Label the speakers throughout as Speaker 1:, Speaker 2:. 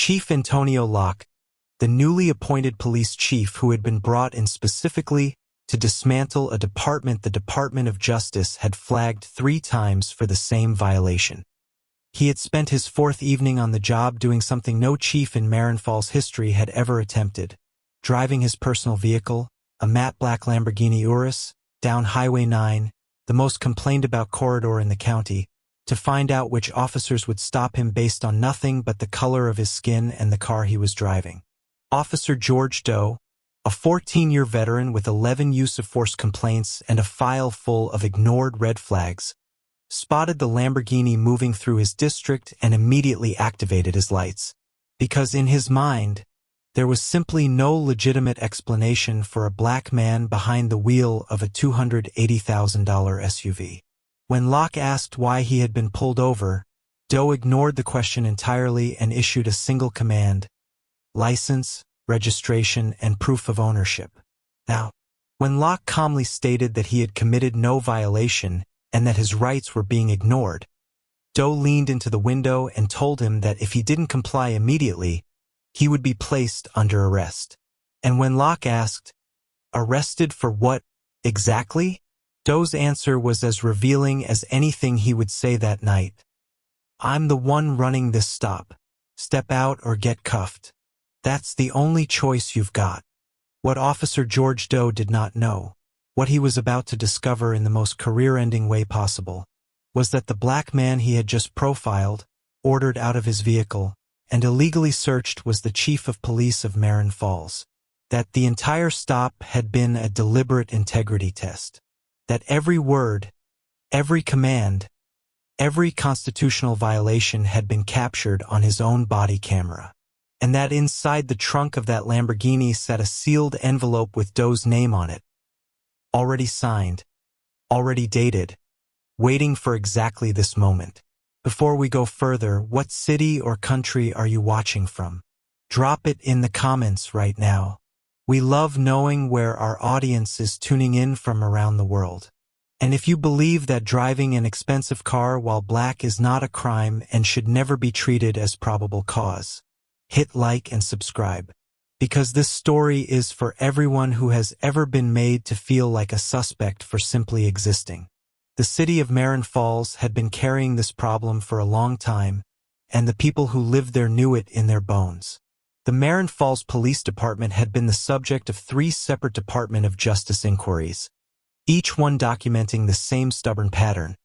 Speaker 1: Chief Antonio Locke, the newly appointed police chief who had been brought in specifically to dismantle a department the Department of Justice had flagged 3 times for the same violation. He had spent his 4th evening on the job doing something no chief in Marin Falls history had ever attempted, driving his personal vehicle, a matte black Lamborghini Urus, down Highway 9, the most complained about corridor in the county, to find out which officers would stop him based on nothing but the color of his skin and the car he was driving. Officer George Doe, a 14-year veteran with 11 use-of-force complaints and a file full of ignored red flags, spotted the Lamborghini moving through his district and immediately activated his lights. Because in his mind, there was simply no legitimate explanation for a black man behind the wheel of a $280,000 SUV. When Locke asked why he had been pulled over, Doe ignored the question entirely and issued a single command: license, registration, and proof of ownership. Now, when Locke calmly stated that he had committed no violation and that his rights were being ignored, Doe leaned into the window and told him that if he didn't comply immediately, he would be placed under arrest. And when Locke asked, "Arrested for what, exactly?" Doe's answer was as revealing as anything he would say that night. "I'm the one running this stop. Step out or get cuffed. That's the only choice you've got." What Officer George Doe did not know, what he was about to discover in the most career-ending way possible, was that the black man he had just profiled, ordered out of his vehicle, and illegally searched was the chief of police of Marin Falls. That the entire stop had been a deliberate integrity test. That every word, every command, every constitutional violation had been captured on his own body camera. And that inside the trunk of that Lamborghini sat a sealed envelope with Doe's name on it. Already signed, already dated, waiting for exactly this moment. Before we go further, what city or country are you watching from? Drop it in the comments right now. We love knowing where our audience is tuning in from around the world. And if you believe that driving an expensive car while black is not a crime and should never be treated as probable cause, hit like and subscribe. Because this story is for everyone who has ever been made to feel like a suspect for simply existing. The city of Marin Falls had been carrying this problem for a long time, and the people who lived there knew it in their bones. The Marin Falls Police Department had been the subject of 3 separate Department of Justice inquiries, each one documenting the same stubborn pattern.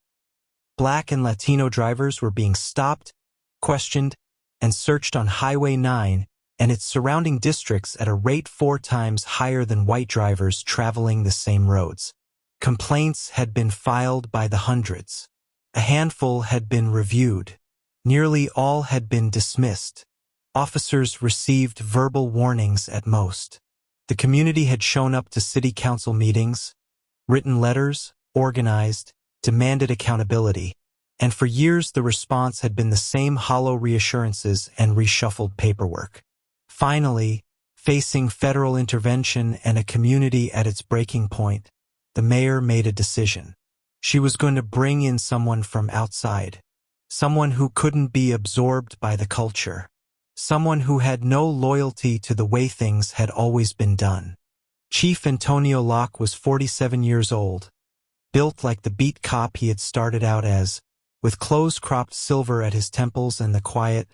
Speaker 1: Black and Latino drivers were being stopped, questioned, and searched on Highway 9 and its surrounding districts at a rate 4 times higher than white drivers traveling the same roads. Complaints had been filed by the hundreds. A handful had been reviewed. Nearly all had been dismissed. Officers received verbal warnings at most. The community had shown up to city council meetings, written letters, organized, demanded accountability, and for years the response had been the same hollow reassurances and reshuffled paperwork. Finally, facing federal intervention and a community at its breaking point, the mayor made a decision. She was going to bring in someone from outside, someone who couldn't be absorbed by the culture, someone who had no loyalty to the way things had always been done. Chief Antonio Locke was 47 years old, built like the beat cop he had started out as, with clothes cropped silver at his temples and the quiet,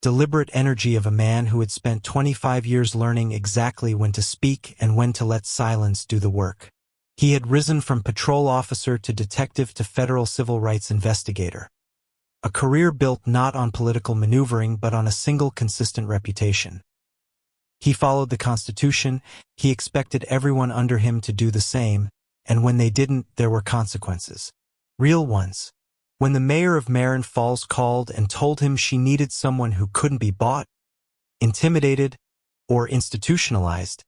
Speaker 1: deliberate energy of a man who had spent 25 years learning exactly when to speak and when to let silence do the work. He had risen from patrol officer to detective to federal civil rights investigator. A career built not on political maneuvering but on a single consistent reputation. He followed the Constitution, he expected everyone under him to do the same, and when they didn't, there were consequences. Real ones. When the mayor of Marin Falls called and told him she needed someone who couldn't be bought, intimidated, or institutionalized,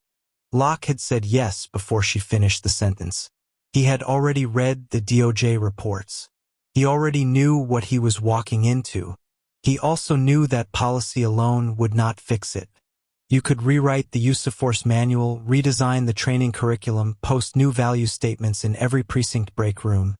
Speaker 1: Locke had said yes before she finished the sentence. He had already read the DOJ reports. He already knew what he was walking into. He also knew that policy alone would not fix it. You could rewrite the use of force manual, redesign the training curriculum, post new value statements in every precinct break room.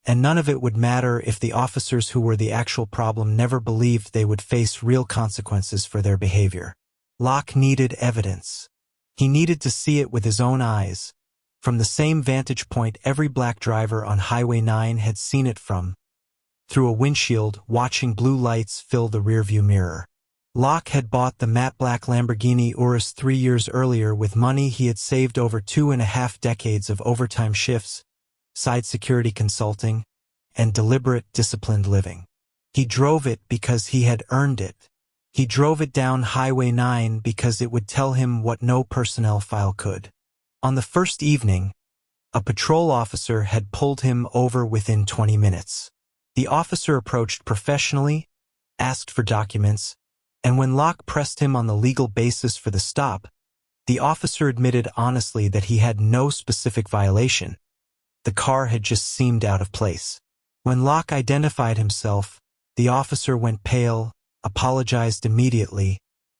Speaker 1: And none of it would matter if the officers who were the actual problem never believed they would face real consequences for their behavior. Locke needed evidence. He needed to see it with his own eyes, from the same vantage point every black driver on Highway 9 had seen it from, through a windshield watching blue lights fill the rearview mirror. Locke had bought the matte black Lamborghini Urus 3 years earlier with money he had saved over 2.5 decades of overtime shifts, side security consulting, and deliberate, disciplined living. He drove it because he had earned it. He drove it down Highway 9 because it would tell him what no personnel file could. On the first evening, a patrol officer had pulled him over within 20 minutes. The officer approached professionally, asked for documents, and when Locke pressed him on the legal basis for the stop, the officer admitted honestly that he had no specific violation. The car had just seemed out of place. When Locke identified himself, the officer went pale, apologized immediately,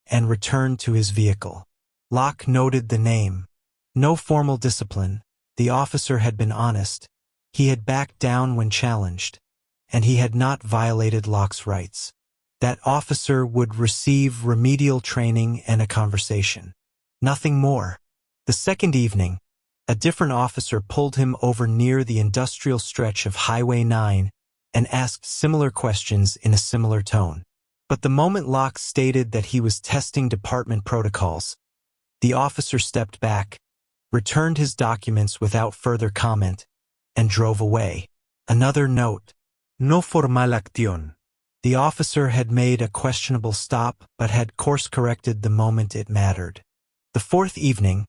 Speaker 1: and returned to his vehicle. Locke noted the name. No formal discipline. The officer had been honest. He had backed down when challenged, and he had not violated Locke's rights. That officer would receive remedial training and a conversation. Nothing more. The second evening, a different officer pulled him over near the industrial stretch of Highway 9 and asked similar questions in a similar tone. But the moment Locke stated that he was testing department protocols, the officer stepped back, returned his documents without further comment, and drove away. Another note. No formal acción. The officer had made a questionable stop but had course-corrected the moment it mattered. The fourth evening,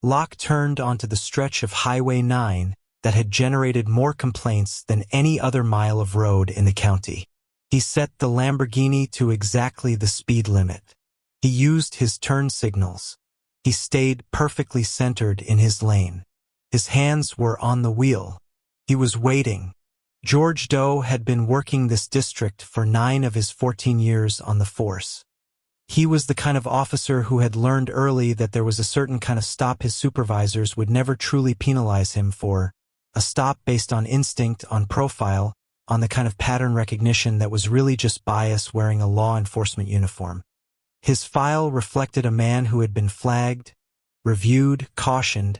Speaker 1: Locke turned onto the stretch of Highway 9 that had generated more complaints than any other mile of road in the county. He set the Lamborghini to exactly the speed limit. He used his turn signals. He stayed perfectly centered in his lane. His hands were on the wheel. He was waiting. George Doe had been working this district for 9 of his 14 years on the force. He was the kind of officer who had learned early that there was a certain kind of stop his supervisors would never truly penalize him for, a stop based on instinct, on profile, on the kind of pattern recognition that was really just bias wearing a law enforcement uniform. His file reflected a man who had been flagged, reviewed, cautioned,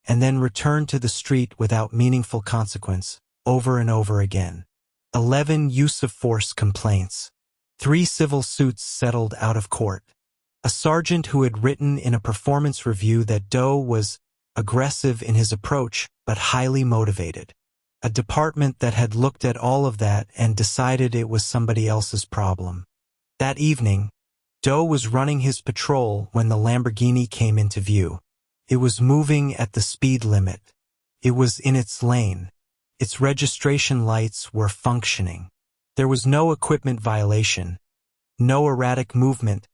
Speaker 1: and then returned to the street without meaningful consequence, over and over again. 11 use-of-force complaints. 3 civil suits settled out of court. A sergeant who had written in a performance review that Doe was aggressive in his approach but highly motivated. A department that had looked at all of that and decided it was somebody else's problem. That evening, Doe was running his patrol when the Lamborghini came into view. It was moving at the speed limit. It was in its lane. Its registration lights were functioning. There was no equipment violation, no erratic movement,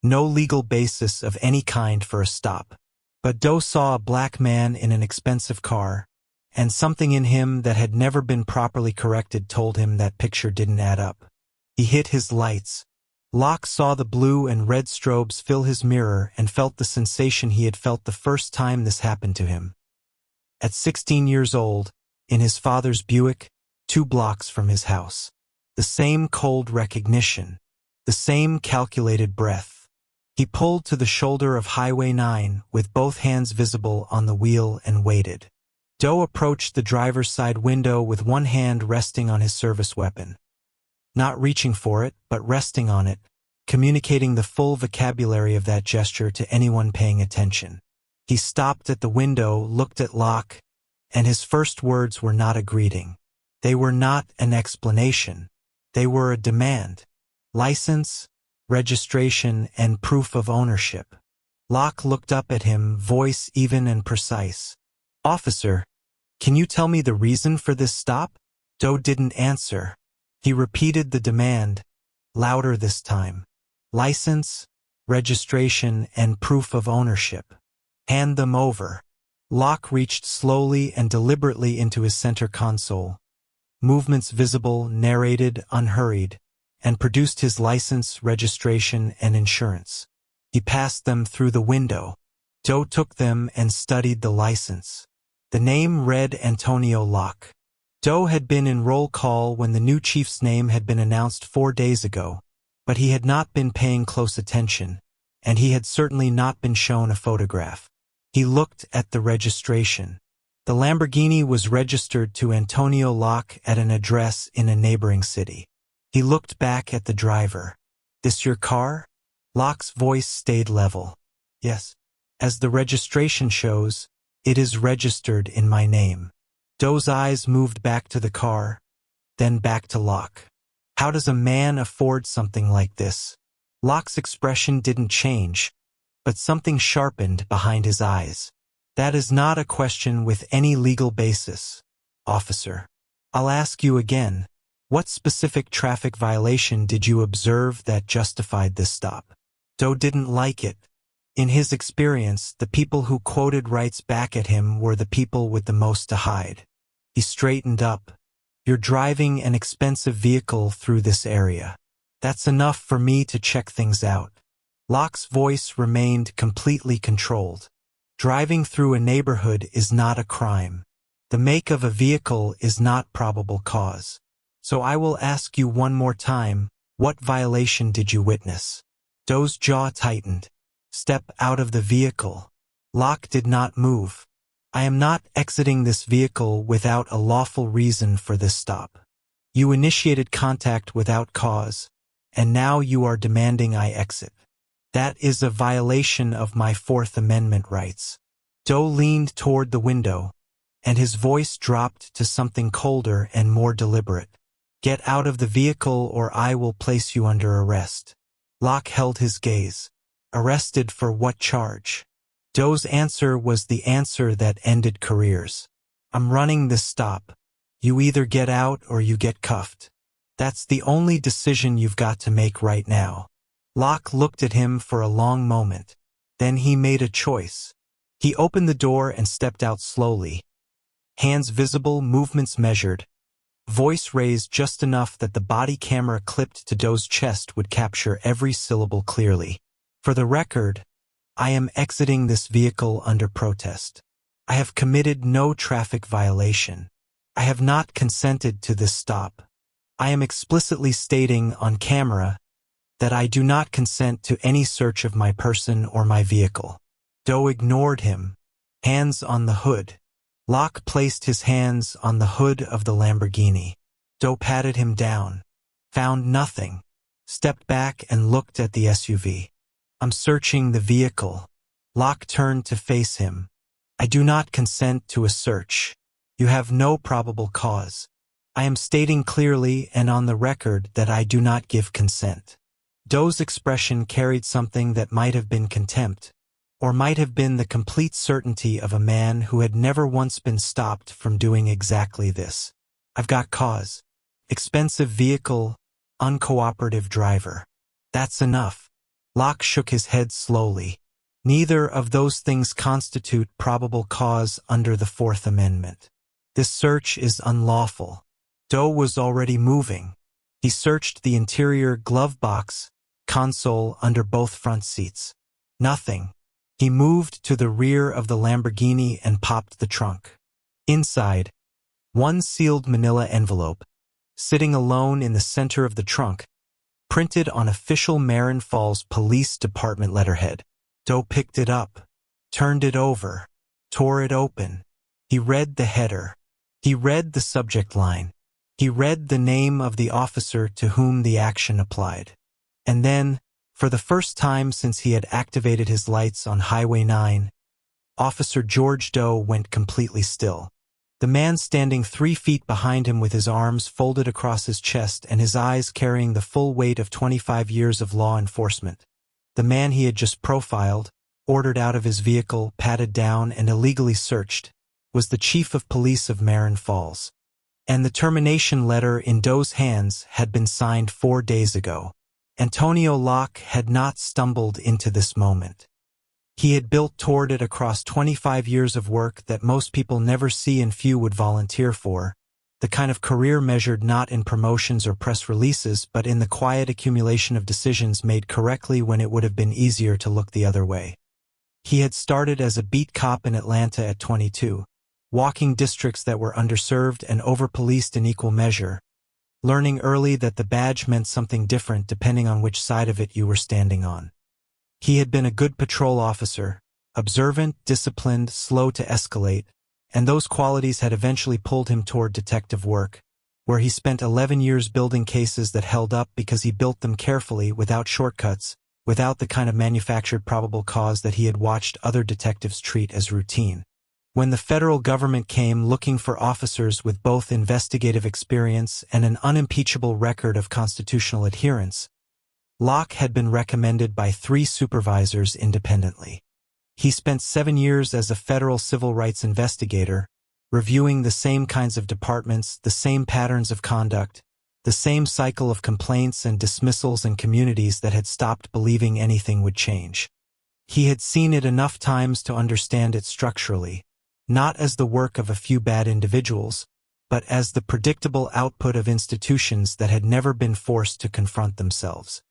Speaker 1: no legal basis of any kind for a stop. But Doe saw a black man in an expensive car, and something in him that had never been properly corrected told him that picture didn't add up. He hit his lights. Locke saw the blue and red strobes fill his mirror and felt the sensation he had felt the first time this happened to him. At 16 years old, in his father's Buick, 2 blocks from his house. The same cold recognition, the same calculated breath. He pulled to the shoulder of Highway 9 with both hands visible on the wheel and waited. Doe approached the driver's side window with one hand resting on his service weapon. Not reaching for it, but resting on it, communicating the full vocabulary of that gesture to anyone paying attention. He stopped at the window, looked at Locke, and his first words were not a greeting. They were not an explanation. They were a demand. License, registration, and proof of ownership. Locke looked up at him, voice even and precise. "Officer, can you tell me the reason for this stop?" Doe didn't answer. He repeated the demand, louder this time. "License, registration, and proof of ownership. Hand them over." Locke reached slowly and deliberately into his center console. Movements visible, narrated, unhurried, and produced his license, registration, and insurance. He passed them through the window. Doe took them and studied the license. The name read Antonio Locke. Doe had been in roll call when the new chief's name had been announced 4 days ago, but he had not been paying close attention, and he had certainly not been shown a photograph. He looked at the registration. The Lamborghini was registered to Antonio Locke at an address in a neighboring city. He looked back at the driver. "This your car?" Locke's voice stayed level. "Yes. As the registration shows, it is registered in my name." Doe's eyes moved back to the car, then back to Locke. "How does a man afford something like this?" Locke's expression didn't change, but something sharpened behind his eyes. "That is not a question with any legal basis, officer. I'll ask you again, what specific traffic violation did you observe that justified this stop?" Doe didn't like it. In his experience, the people who quoted rights back at him were the people with the most to hide. He straightened up. "You're driving an expensive vehicle through this area. That's enough for me to check things out." Locke's voice remained completely controlled. "Driving through a neighborhood is not a crime. The make of a vehicle is not probable cause. So I will ask you one more time, what violation did you witness?" Doe's jaw tightened. "Step out of the vehicle." Locke did not move. "I am not exiting this vehicle without a lawful reason for this stop. You initiated contact without cause, and now you are demanding I exit. That is a violation of my Fourth Amendment rights." Doe leaned toward the window, and his voice dropped to something colder and more deliberate. "Get out of the vehicle or I will place you under arrest." Locke held his gaze. "Arrested for what charge?" Doe's answer was the answer that ended careers. "I'm running this stop. You either get out or you get cuffed. That's the only decision you've got to make right now." Locke looked at him for a long moment. Then he made a choice. He opened the door and stepped out slowly. Hands visible, movements measured. Voice raised just enough that the body camera clipped to Doe's chest would capture every syllable clearly. "For the record, I am exiting this vehicle under protest. I have committed no traffic violation. I have not consented to this stop. I am explicitly stating on camera that I do not consent to any search of my person or my vehicle." Doe ignored him. "Hands on the hood." Locke placed his hands on the hood of the Lamborghini. Doe patted him down. Found nothing. Stepped back and looked at the SUV. "I'm searching the vehicle." Locke turned to face him. "I do not consent to a search. You have no probable cause. I am stating clearly and on the record that I do not give consent." Doe's expression carried something that might have been contempt, or might have been the complete certainty of a man who had never once been stopped from doing exactly this. "I've got cause. Expensive vehicle, uncooperative driver. That's enough." Locke shook his head slowly. "Neither of those things constitute probable cause under the Fourth Amendment. This search is unlawful." Doe was already moving. He searched the interior glove box, console under both front seats. Nothing. He moved to the rear of the Lamborghini and popped the trunk. Inside, one sealed manila envelope, sitting alone in the center of the trunk, printed on official Marin Falls Police Department letterhead. Doe picked it up, turned it over, tore it open. He read the header. He read the subject line. He read the name of the officer to whom the action applied. And then, for the first time since he had activated his lights on Highway 9, Officer George Doe went completely still. The man standing 3 feet behind him with his arms folded across his chest and his eyes carrying the full weight of 25 years of law enforcement. The man he had just profiled, ordered out of his vehicle, patted down, and illegally searched, was the chief of police of Marin Falls. And the termination letter in Doe's hands had been signed 4 days ago. Antonio Locke had not stumbled into this moment. He had built toward it across 25 years of work that most people never see and few would volunteer for, the kind of career measured not in promotions or press releases but in the quiet accumulation of decisions made correctly when it would have been easier to look the other way. He had started as a beat cop in Atlanta at 22, walking districts that were underserved and over-policed in equal measure, learning early that the badge meant something different depending on which side of it you were standing on. He had been a good patrol officer, observant, disciplined, slow to escalate, and those qualities had eventually pulled him toward detective work, where he spent 11 years building cases that held up because he built them carefully, without shortcuts, without the kind of manufactured probable cause that he had watched other detectives treat as routine. When the federal government came looking for officers with both investigative experience and an unimpeachable record of constitutional adherence, Locke had been recommended by 3 supervisors independently. He spent 7 years as a federal civil rights investigator, reviewing the same kinds of departments, the same patterns of conduct, the same cycle of complaints and dismissals in communities that had stopped believing anything would change. He had seen it enough times to understand it structurally, not as the work of a few bad individuals, but as the predictable output of institutions that had never been forced to confront themselves.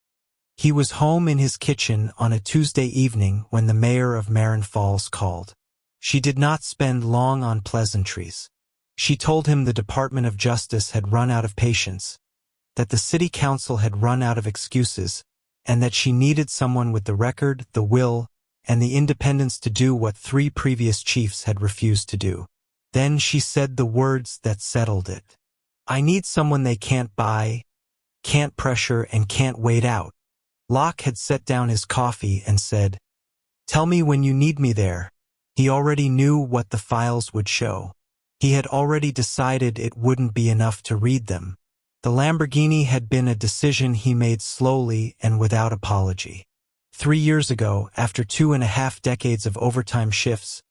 Speaker 1: He was home in his kitchen on a Tuesday evening when the mayor of Marin Falls called. She did not spend long on pleasantries. She told him the Department of Justice had run out of patience, that the city council had run out of excuses, and that she needed someone with the record, the will, and the independence to do what 3 previous chiefs had refused to do. Then she said the words that settled it. "I need someone they can't buy, can't pressure, and can't wait out." Locke had set down his coffee and said, "Tell me when you need me there." He already knew what the files would show. He had already decided it wouldn't be enough to read them. The Lamborghini had been a decision he made slowly and without apology. 3 years ago, after 2.5 decades of overtime shifts,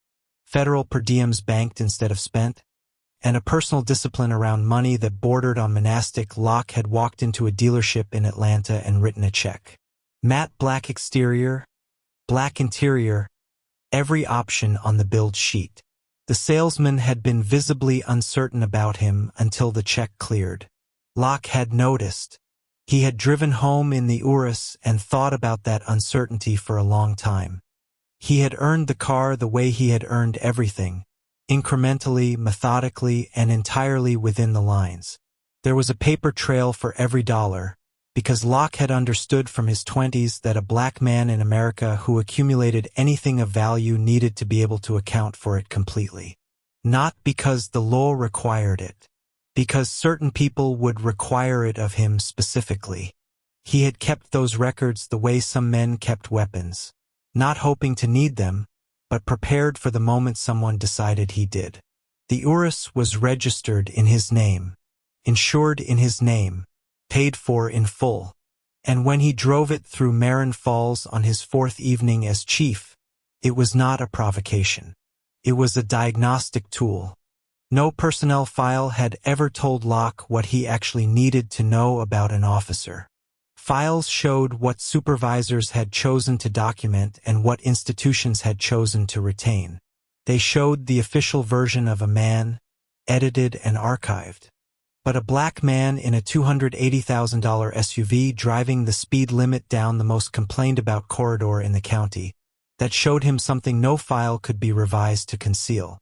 Speaker 1: federal per diems banked instead of spent, and a personal discipline around money that bordered on monastic, Locke had walked into a dealership in Atlanta and written a check. Matte black exterior, black interior, every option on the build sheet. The salesman had been visibly uncertain about him until the check cleared. Locke had noticed. He had driven home in the Urus and thought about that uncertainty for a long time. He had earned the car the way he had earned everything, incrementally, methodically, and entirely within the lines. There was a paper trail for every dollar, because Locke had understood from his 20s that a black man in America who accumulated anything of value needed to be able to account for it completely. Not because the law required it, because certain people would require it of him specifically. He had kept those records the way some men kept weapons, not hoping to need them, but prepared for the moment someone decided he did. The Urus was registered in his name, insured in his name, paid for in full, and when he drove it through Marin Falls on his 4th evening as chief, it was not a provocation. It was a diagnostic tool. No personnel file had ever told Locke what he actually needed to know about an officer. Files showed what supervisors had chosen to document and what institutions had chosen to retain. They showed the official version of a man, edited and archived. But a black man in a $280,000 SUV driving the speed limit down the most complained about corridor in the county, that showed him something no file could be revised to conceal.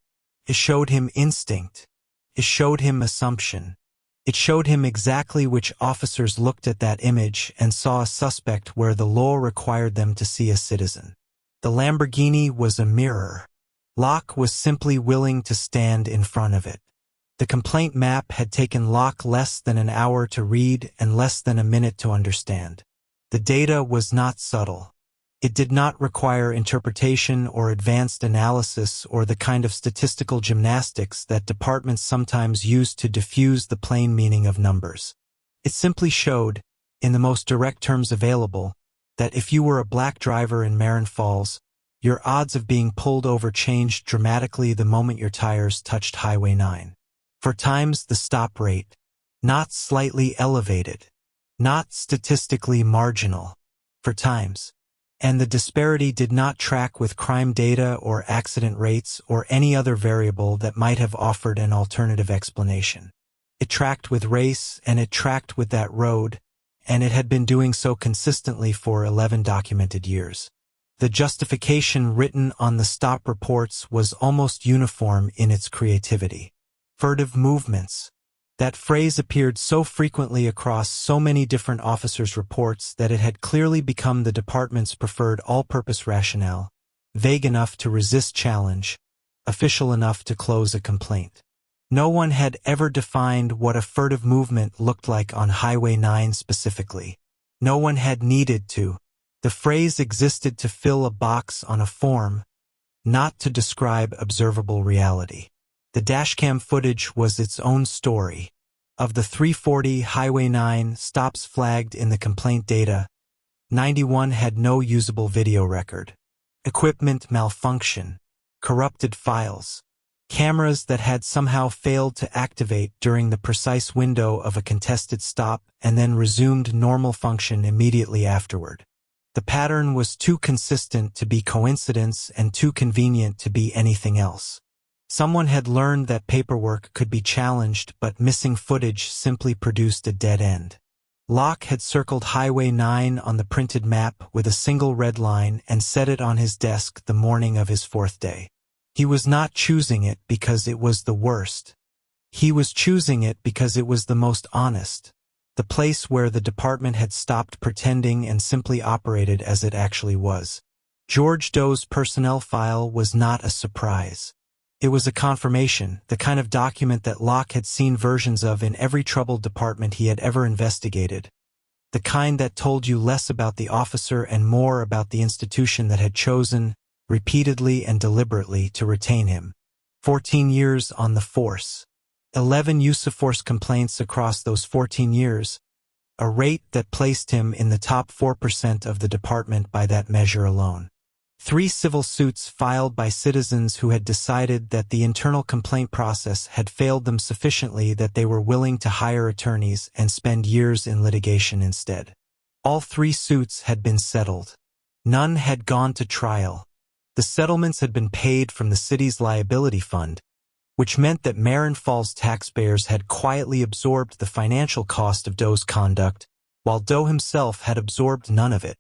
Speaker 1: It showed him instinct. It showed him assumption. It showed him exactly which officers looked at that image and saw a suspect where the law required them to see a citizen. The Lamborghini was a mirror. Locke was simply willing to stand in front of it. The complaint map had taken Locke less than an hour to read and less than a minute to understand. The data was not subtle. It did not require interpretation or advanced analysis or the kind of statistical gymnastics that departments sometimes use to diffuse the plain meaning of numbers. It simply showed, in the most direct terms available, that if you were a black driver in Marin Falls, your odds of being pulled over changed dramatically the moment your tires touched Highway 9. For times the stop rate, not slightly elevated, not statistically marginal, for times. And the disparity did not track with crime data or accident rates or any other variable that might have offered an alternative explanation. It tracked with race and it tracked with that road, and it had been doing so consistently for 11 documented years. The justification written on the stop reports was almost uniform in its creativity. Furtive movements. That phrase appeared so frequently across so many different officers' reports that it had clearly become the department's preferred all-purpose rationale, vague enough to resist challenge, official enough to close a complaint. No one had ever defined what a furtive movement looked like on Highway 9 specifically. No one had needed to. The phrase existed to fill a box on a form, not to describe observable reality. The dashcam footage was its own story. Of the 340 Highway 9 stops flagged in the complaint data, 91 had no usable video record. Equipment malfunction, corrupted files, cameras that had somehow failed to activate during the precise window of a contested stop and then resumed normal function immediately afterward. The pattern was too consistent to be coincidence and too convenient to be anything else. Someone had learned that paperwork could be challenged, but missing footage simply produced a dead end. Locke had circled Highway 9 on the printed map with a single red line and set it on his desk the morning of his fourth day. He was not choosing it because it was the worst. He was choosing it because it was the most honest, the place where the department had stopped pretending and simply operated as it actually was. George Doe's personnel file was not a surprise. It was a confirmation, the kind of document that Locke had seen versions of in every troubled department he had ever investigated. The kind that told you less about the officer and more about the institution that had chosen, repeatedly and deliberately, to retain him. 14 years on the force. 11 use-of-force complaints across those 14 years, a rate that placed him in the top 4% of the department by that measure alone. 3 civil suits filed by citizens who had decided that the internal complaint process had failed them sufficiently that they were willing to hire attorneys and spend years in litigation instead. All 3 suits had been settled. None had gone to trial. The settlements had been paid from the city's liability fund, which meant that Marin Falls taxpayers had quietly absorbed the financial cost of Doe's conduct, while Doe himself had absorbed none of it.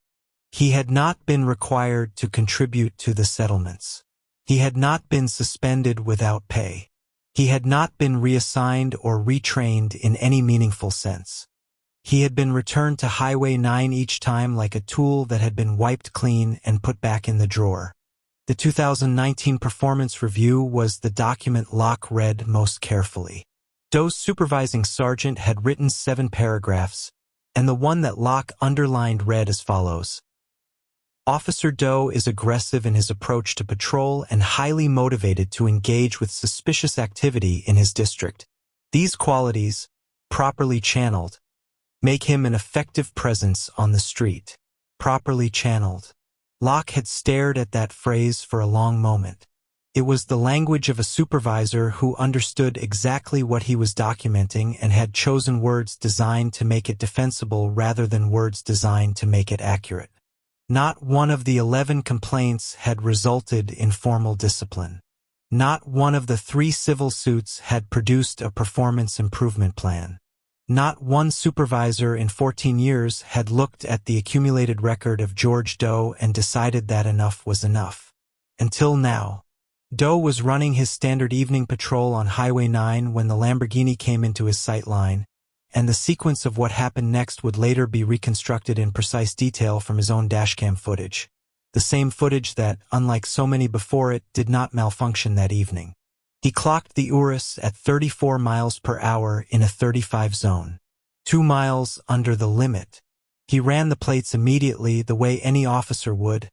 Speaker 1: He had not been required to contribute to the settlements. He had not been suspended without pay. He had not been reassigned or retrained in any meaningful sense. He had been returned to Highway 9 each time like a tool that had been wiped clean and put back in the drawer. The 2019 performance review was the document Locke read most carefully. Doe's supervising sergeant had written 7 paragraphs, and the one that Locke underlined read as follows. Officer Doe is aggressive in his approach to patrol and highly motivated to engage with suspicious activity in his district. These qualities, properly channeled, make him an effective presence on the street. Properly channeled. Locke had stared at that phrase for a long moment. It was the language of a supervisor who understood exactly what he was documenting and had chosen words designed to make it defensible rather than words designed to make it accurate. Not one of the 11 complaints had resulted in formal discipline. Not one of the 3 civil suits had produced a performance improvement plan. Not one supervisor in 14 years had looked at the accumulated record of George Doe and decided that enough was enough. Until now. Doe was running his standard evening patrol on Highway 9 when the Lamborghini came into his sight line, and the sequence of what happened next would later be reconstructed in precise detail from his own dashcam footage. The same footage that, unlike so many before it, did not malfunction that evening. He clocked the Urus at 34 miles per hour in a 35 zone. 2 miles under the limit. He ran the plates immediately the way any officer would,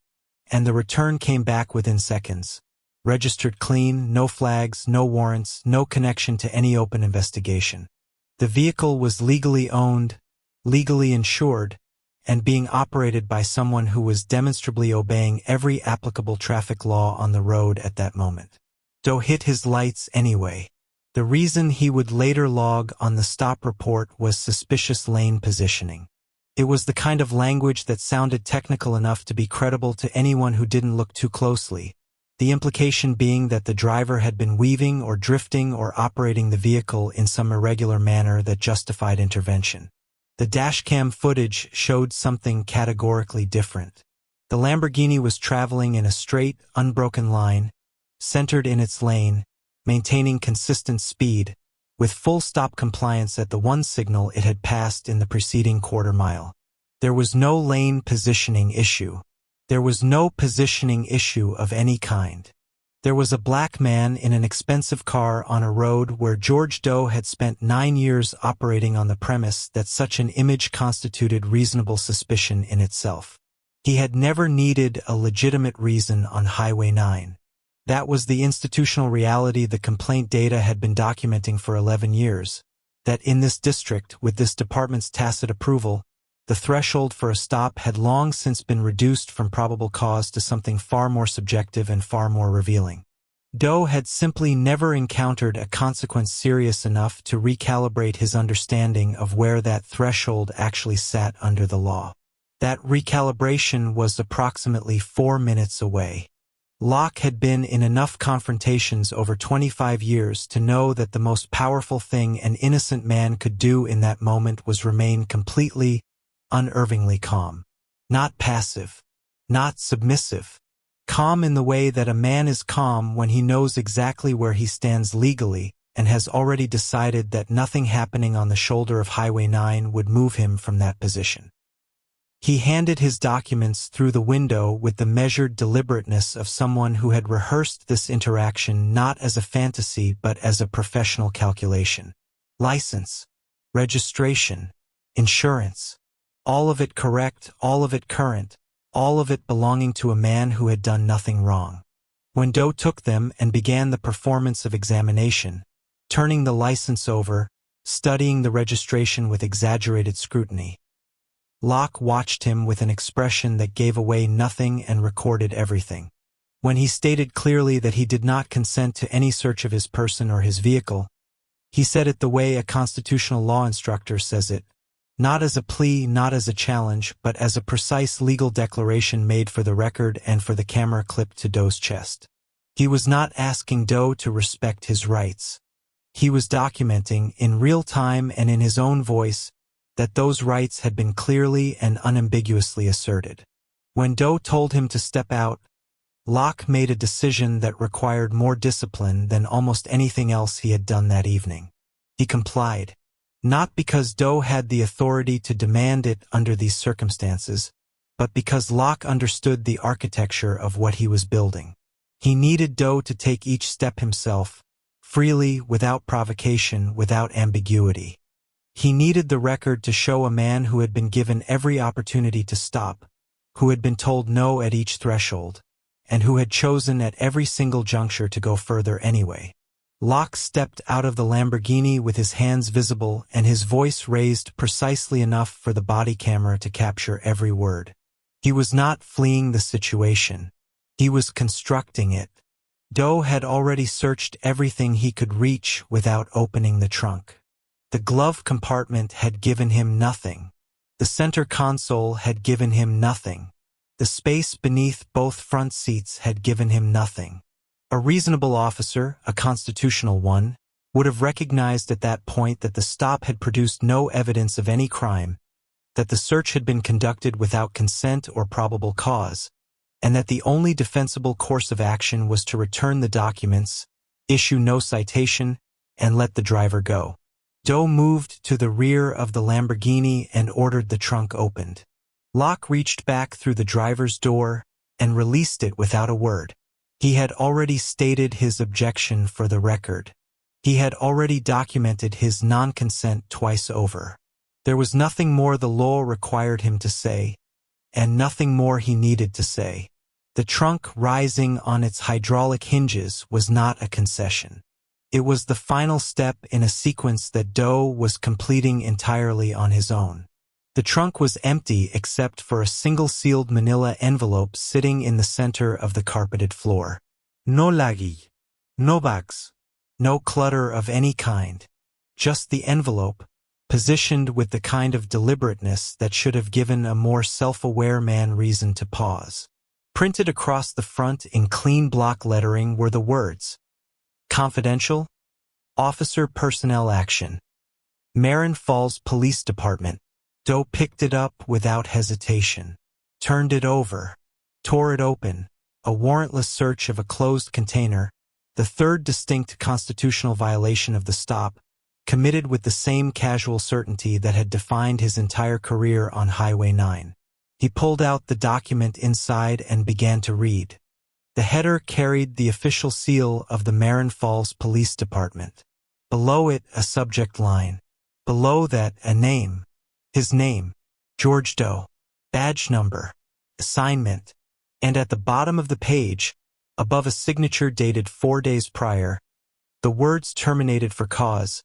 Speaker 1: and the return came back within seconds. Registered clean, no flags, no warrants, no connection to any open investigation. The vehicle was legally owned, legally insured, and being operated by someone who was demonstrably obeying every applicable traffic law on the road at that moment. Doe hit his lights anyway. The reason he would later log on the stop report was suspicious lane positioning. It was the kind of language that sounded technical enough to be credible to anyone who didn't look too closely, the implication being that the driver had been weaving or drifting or operating the vehicle in some irregular manner that justified intervention. The dashcam footage showed something categorically different. The Lamborghini was traveling in a straight, unbroken line, centered in its lane, maintaining consistent speed, with full stop compliance at the one signal it had passed in the preceding quarter mile. There was no lane positioning issue. There was no positioning issue of any kind. There was a black man in an expensive car on a road where George Doe had spent 9 years operating on the premise that such an image constituted reasonable suspicion in itself. He had never needed a legitimate reason on Highway 9. That was the institutional reality the complaint data had been documenting for 11 years, that in this district, with this department's tacit approval, the threshold for a stop had long since been reduced from probable cause to something far more subjective and far more revealing. Doe had simply never encountered a consequence serious enough to recalibrate his understanding of where that threshold actually sat under the law. That recalibration was approximately 4 minutes away. Locke had been in enough confrontations over 25 years to know that the most powerful thing an innocent man could do in that moment was remain completely, unervingly calm. Not passive. Not submissive. Calm in the way that a man is calm when he knows exactly where he stands legally and has already decided that nothing happening on the shoulder of Highway 9 would move him from that position. He handed his documents through the window with the measured deliberateness of someone who had rehearsed this interaction not as a fantasy but as a professional calculation. License, registration, insurance, all of it correct, all of it current, all of it belonging to a man who had done nothing wrong. When Doe took them and began the performance of examination, turning the license over, studying the registration with exaggerated scrutiny, Locke watched him with an expression that gave away nothing and recorded everything. When he stated clearly that he did not consent to any search of his person or his vehicle, he said it the way a constitutional law instructor says it, not as a plea, not as a challenge, but as a precise legal declaration made for the record and for the camera clipped to Doe's chest. He was not asking Doe to respect his rights. He was documenting, in real time and in his own voice, that those rights had been clearly and unambiguously asserted. When Doe told him to step out, Locke made a decision that required more discipline than almost anything else he had done that evening. He complied, not because Doe had the authority to demand it under these circumstances, but because Locke understood the architecture of what he was building. He needed Doe to take each step himself, freely, without provocation, without ambiguity. He needed the record to show a man who had been given every opportunity to stop, who had been told no at each threshold, and who had chosen at every single juncture to go further anyway. Locke stepped out of the Lamborghini with his hands visible and his voice raised precisely enough for the body camera to capture every word. He was not fleeing the situation. He was constructing it. Doe had already searched everything he could reach without opening the trunk. The glove compartment had given him nothing. The center console had given him nothing. The space beneath both front seats had given him nothing. A reasonable officer, a constitutional one, would have recognized at that point that the stop had produced no evidence of any crime, that the search had been conducted without consent or probable cause, and that the only defensible course of action was to return the documents, issue no citation, and let the driver go. Doe moved to the rear of the Lamborghini and ordered the trunk opened. Locke reached back through the driver's door and released it without a word. He had already stated his objection for the record. He had already documented his non-consent twice over. There was nothing more the law required him to say, and nothing more he needed to say. The trunk rising on its hydraulic hinges was not a concession. It was the final step in a sequence that Doe was completing entirely on his own. The trunk was empty except for a single sealed manila envelope sitting in the center of the carpeted floor. No lagi, no bags, no clutter of any kind. Just the envelope, positioned with the kind of deliberateness that should have given a more self-aware man reason to pause. Printed across the front in clean block lettering were the words, Confidential, Officer Personnel Action, Marin Falls Police Department. Doe picked it up without hesitation, turned it over, tore it open, a warrantless search of a closed container, the third distinct constitutional violation of the stop, committed with the same casual certainty that had defined his entire career on Highway 9. He pulled out the document inside and began to read. The header carried the official seal of the Marin Falls Police Department. Below it, a subject line. Below that, a name. His name, George Doe. Badge number, assignment. And at the bottom of the page, above a signature dated 4 days prior, the words terminated for cause,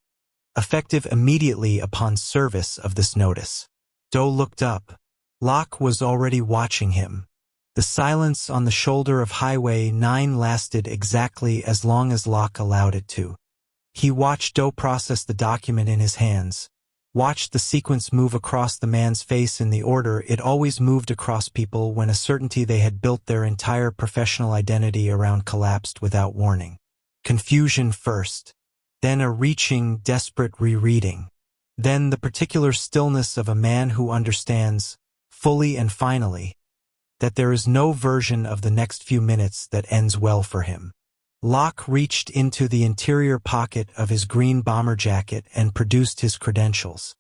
Speaker 1: effective immediately upon service of this notice. Doe looked up. Locke was already watching him. The silence on the shoulder of Highway 9 lasted exactly as long as Locke allowed it to. He watched Doe process the document in his hands, watched the sequence move across the man's face in the order it always moved across people when a certainty they had built their entire professional identity around collapsed without warning. Confusion first, then a reaching, desperate rereading, then the particular stillness of a man who understands, fully and finally, that there is no version of the next few minutes that ends well for him. Locke reached into the interior pocket of his green bomber jacket and produced his credentials.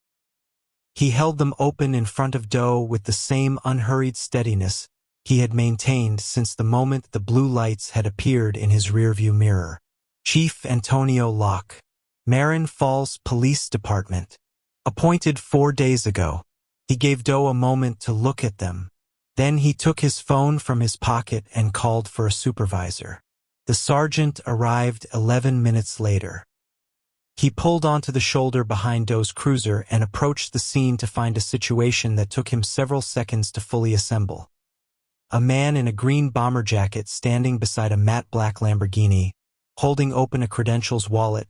Speaker 1: He held them open in front of Doe with the same unhurried steadiness he had maintained since the moment the blue lights had appeared in his rearview mirror. Chief Antonio Locke, Marin Falls Police Department. Appointed 4 days ago. He gave Doe a moment to look at them. Then he took his phone from his pocket and called for a supervisor. The sergeant arrived 11 minutes later. He pulled onto the shoulder behind Doe's cruiser and approached the scene to find a situation that took him several seconds to fully assemble. A man in a green bomber jacket standing beside a matte black Lamborghini, holding open a credentials wallet,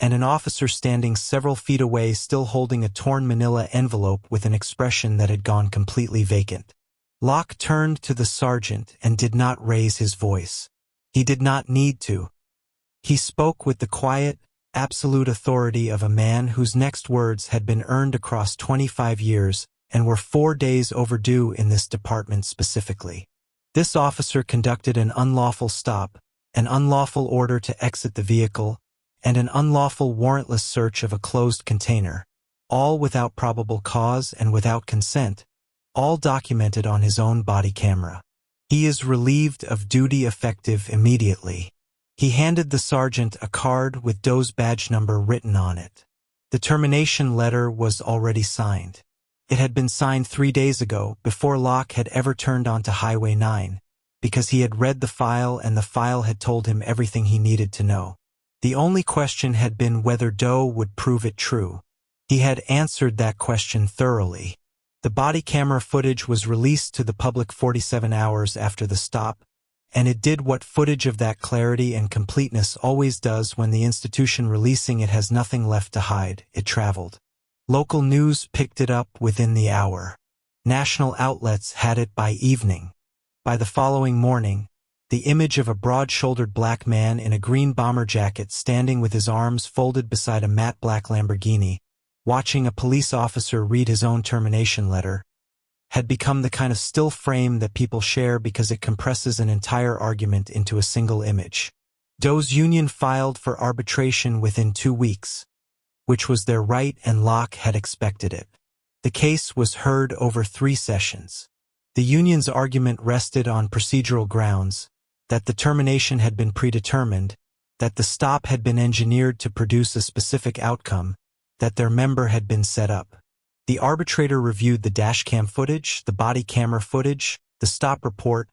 Speaker 1: and an officer standing several feet away still holding a torn manila envelope with an expression that had gone completely vacant. Locke turned to the sergeant and did not raise his voice. He did not need to. He spoke with the quiet, absolute authority of a man whose next words had been earned across 25 years and were 4 days overdue in this department specifically. This officer conducted an unlawful stop, an unlawful order to exit the vehicle, and an unlawful warrantless search of a closed container, all without probable cause and without consent, all documented on his own body camera. He is relieved of duty effective immediately. He handed the sergeant a card with Doe's badge number written on it. The termination letter was already signed. It had been signed 3 days ago, before Locke had ever turned onto Highway 9, because he had read the file and the file had told him everything he needed to know. The only question had been whether Doe would prove it true. He had answered that question thoroughly. The body camera footage was released to the public 47 hours after the stop, and it did what footage of that clarity and completeness always does when the institution releasing it has nothing left to hide. It traveled. Local news picked it up within the hour. National outlets had it by evening. By the following morning, the image of a broad-shouldered black man in a green bomber jacket standing with his arms folded beside a matte black Lamborghini, watching a police officer read his own termination letter, had become the kind of still frame that people share because it compresses an entire argument into a single image. Doe's union filed for arbitration within 2 weeks, which was their right and Locke had expected it. The case was heard over 3 sessions. The union's argument rested on procedural grounds, that the termination had been predetermined, that the stop had been engineered to produce a specific outcome, that their member had been set up. The arbitrator reviewed the dashcam footage, the body camera footage, the stop report,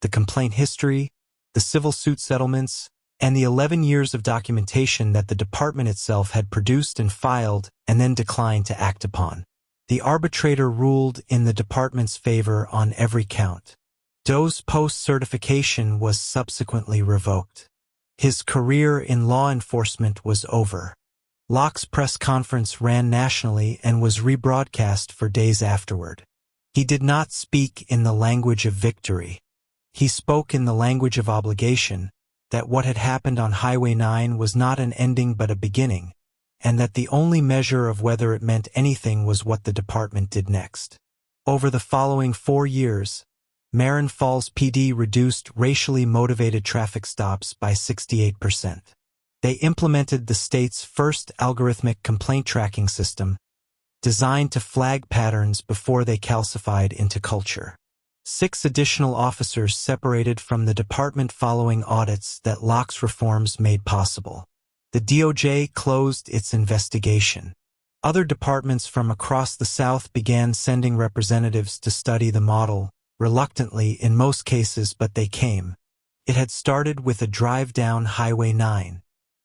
Speaker 1: the complaint history, the civil suit settlements, and the 11 years of documentation that the department itself had produced and filed and then declined to act upon. The arbitrator ruled in the department's favor on every count. Doe's post-certification was subsequently revoked. His career in law enforcement was over. Locke's press conference ran nationally and was rebroadcast for days afterward. He did not speak in the language of victory. He spoke in the language of obligation, that what had happened on Highway 9 was not an ending but a beginning, and that the only measure of whether it meant anything was what the department did next. Over the following 4 years, Marin Falls PD reduced racially motivated traffic stops by 68%. They implemented the state's first algorithmic complaint tracking system, designed to flag patterns before they calcified into culture. 6 additional officers separated from the department following audits that Locke's reforms made possible. The DOJ closed its investigation. Other departments from across the South began sending representatives to study the model, reluctantly in most cases, but they came. It had started with a drive down Highway 9.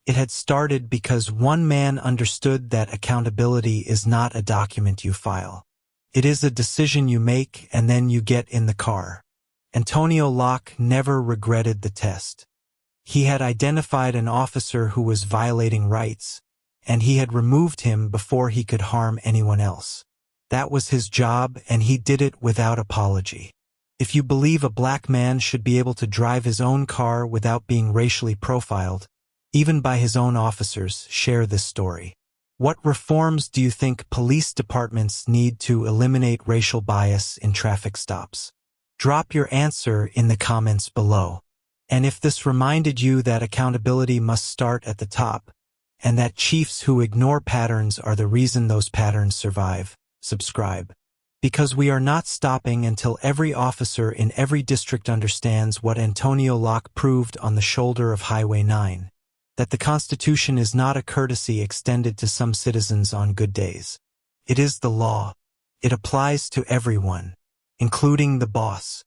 Speaker 1: It had started because one man understood that accountability is not a document you file. It is a decision you make and then you get in the car. Antonio Locke never regretted the test. He had identified an officer who was violating rights, and he had removed him before he could harm anyone else. That was his job, and he did it without apology. If you believe a black man should be able to drive his own car without being racially profiled, even by his own officers, share this story. What reforms do you think police departments need to eliminate racial bias in traffic stops? Drop your answer in the comments below. And if this reminded you that accountability must start at the top, and that chiefs who ignore patterns are the reason those patterns survive, subscribe. Because we are not stopping until every officer in every district understands what Antonio Locke proved on the shoulder of Highway 9. That the Constitution is not a courtesy extended to some citizens on good days. It is the law. It applies to everyone, including the boss.